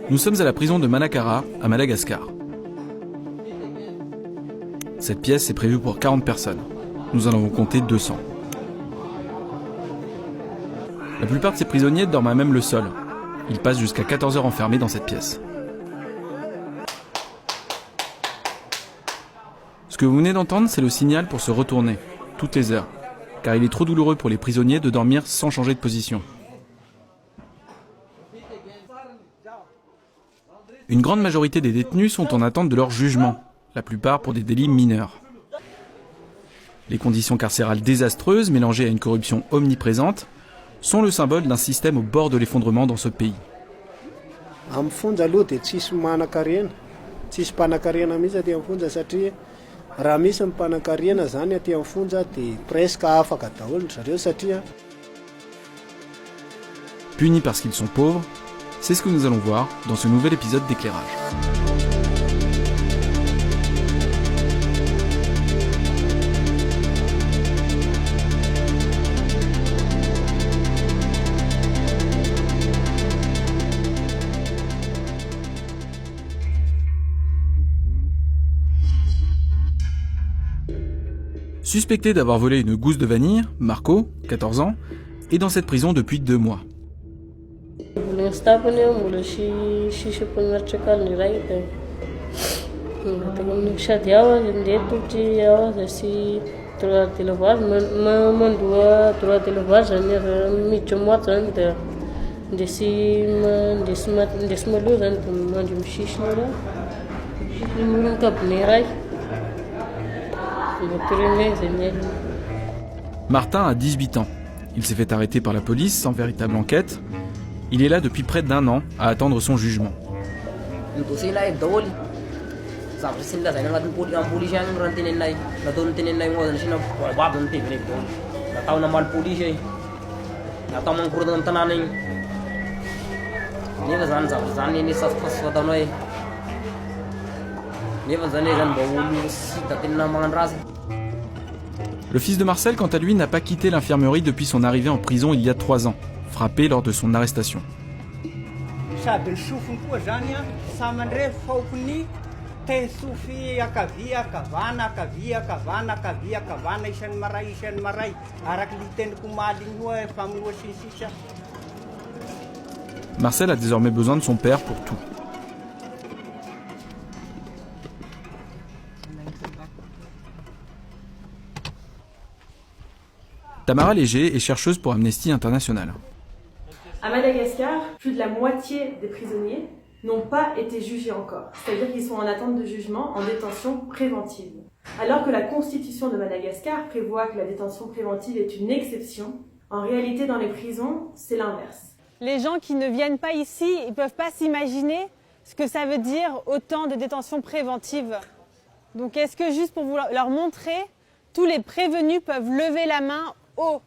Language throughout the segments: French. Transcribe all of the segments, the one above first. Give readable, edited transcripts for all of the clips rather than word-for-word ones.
Nous sommes à la prison de Manakara, à Madagascar. Cette pièce est prévue pour 40 personnes. Nous en avons compté 200. La plupart de ces prisonniers dorment à même le sol. Ils passent jusqu'à 14 heures enfermés dans cette pièce. Ce que vous venez d'entendre, c'est le signal pour se retourner, toutes les heures, car il est trop douloureux pour les prisonniers de dormir sans changer de position. Une grande majorité des détenus sont en attente de leur jugement, la plupart pour des délits mineurs. Les conditions carcérales désastreuses, mélangées à une corruption omniprésente, sont le symbole d'un système au bord de l'effondrement dans ce pays. Amin'ny fonja aloha dia tsisy manan-karena, tsisy mpanan-karena mihitsy aty amin'ny fonja satria raha misy mpanan-karena zany aty amin'ny fonja dia presque afaka daholo zareo satria. Punis parce qu'ils sont pauvres, c'est ce que nous allons voir dans ce nouvel épisode d'éclairage. Suspecté d'avoir volé une gousse de vanille, Marco, 14 ans, est dans cette prison depuis 2 mois. Martin a 18 ans. Il s'est fait arrêter par la police sans véritable enquête. Il est là depuis près d'1 an à attendre son jugement. Le fils de Marcel, quant à lui, n'a pas quitté l'infirmerie depuis son arrivée en prison il y a 3 ans, frappé lors de son arrestation. Marcel a désormais besoin de son père pour tout. Tamara Léger est chercheuse pour Amnesty International. À Madagascar, plus de la moitié des prisonniers n'ont pas été jugés encore. C'est-à-dire qu'ils sont en attente de jugement en détention préventive. Alors que la Constitution de Madagascar prévoit que la détention préventive est une exception, en réalité dans les prisons, c'est l'inverse. Les gens qui ne viennent pas ici, ils ne peuvent pas s'imaginer ce que ça veut dire autant de détention préventive. Donc est-ce que juste pour vous leur montrer, tous les prévenus peuvent lever la main haut.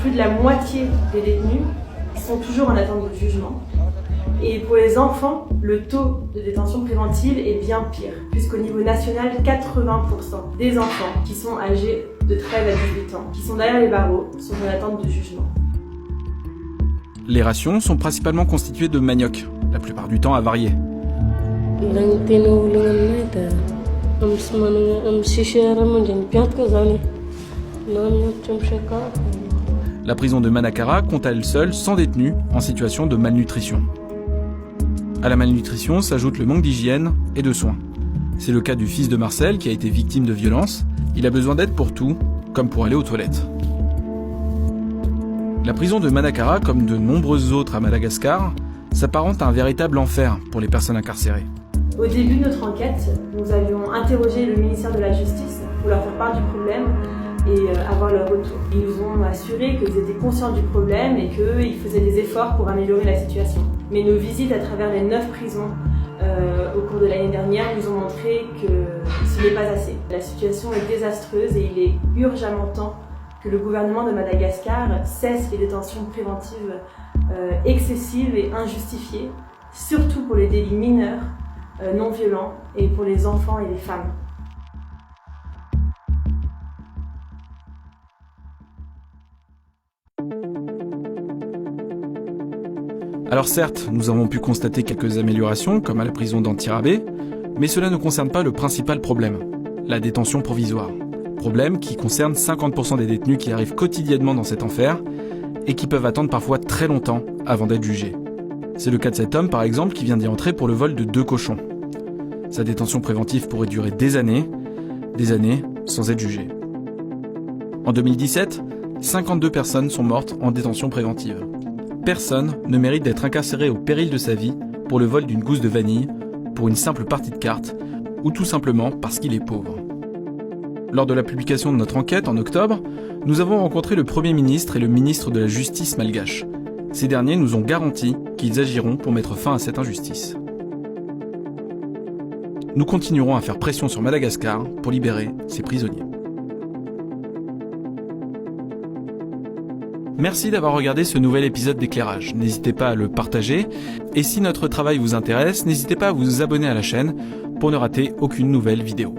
Plus de la moitié des détenus sont toujours en attente de jugement. Et pour les enfants, le taux de détention préventive est bien pire, puisqu'au niveau national, 80% des enfants qui sont âgés de 13 à 18 ans, qui sont derrière les barreaux, sont en attente de jugement. Les rations sont principalement constituées de manioc, la plupart du temps avarié. La prison de Manakara compte à elle seule 100 détenus en situation de malnutrition. À la malnutrition s'ajoute le manque d'hygiène et de soins. C'est le cas du fils de Marcel qui a été victime de violences. Il a besoin d'aide pour tout, comme pour aller aux toilettes. La prison de Manakara, comme de nombreuses autres à Madagascar, s'apparente à un véritable enfer pour les personnes incarcérées. Au début de notre enquête, nous avions interrogé le ministère de la Justice pour leur faire part du problème et avoir leur retour. Ils nous ont assuré qu'ils étaient conscients du problème et qu'ils faisaient des efforts pour améliorer la situation. Mais nos visites à travers les 9 prisons au cours de l'année dernière nous ont montré que ce n'est pas assez. La situation est désastreuse et il est urgemment temps que le gouvernement de Madagascar cesse les détentions préventives excessives et injustifiées, surtout pour les délits mineurs, non violents et pour les enfants et les femmes. Alors certes, nous avons pu constater quelques améliorations, comme à la prison d'Antirabé, mais cela ne concerne pas le principal problème, la détention provisoire. Problème qui concerne 50% des détenus qui arrivent quotidiennement dans cet enfer et qui peuvent attendre parfois très longtemps avant d'être jugés. C'est le cas de cet homme par exemple qui vient d'y entrer pour le vol de 2 cochons. Sa détention préventive pourrait durer des années sans être jugé. En 2017, 52 personnes sont mortes en détention préventive. Personne ne mérite d'être incarcéré au péril de sa vie pour le vol d'une gousse de vanille, pour une simple partie de cartes, ou tout simplement parce qu'il est pauvre. Lors de la publication de notre enquête en octobre, nous avons rencontré le Premier ministre et le ministre de la Justice malgache. Ces derniers nous ont garanti qu'ils agiront pour mettre fin à cette injustice. Nous continuerons à faire pression sur Madagascar pour libérer ces prisonniers. Merci d'avoir regardé ce nouvel épisode d'Éclairage. N'hésitez pas à le partager. Et si notre travail vous intéresse, n'hésitez pas à vous abonner à la chaîne pour ne rater aucune nouvelle vidéo.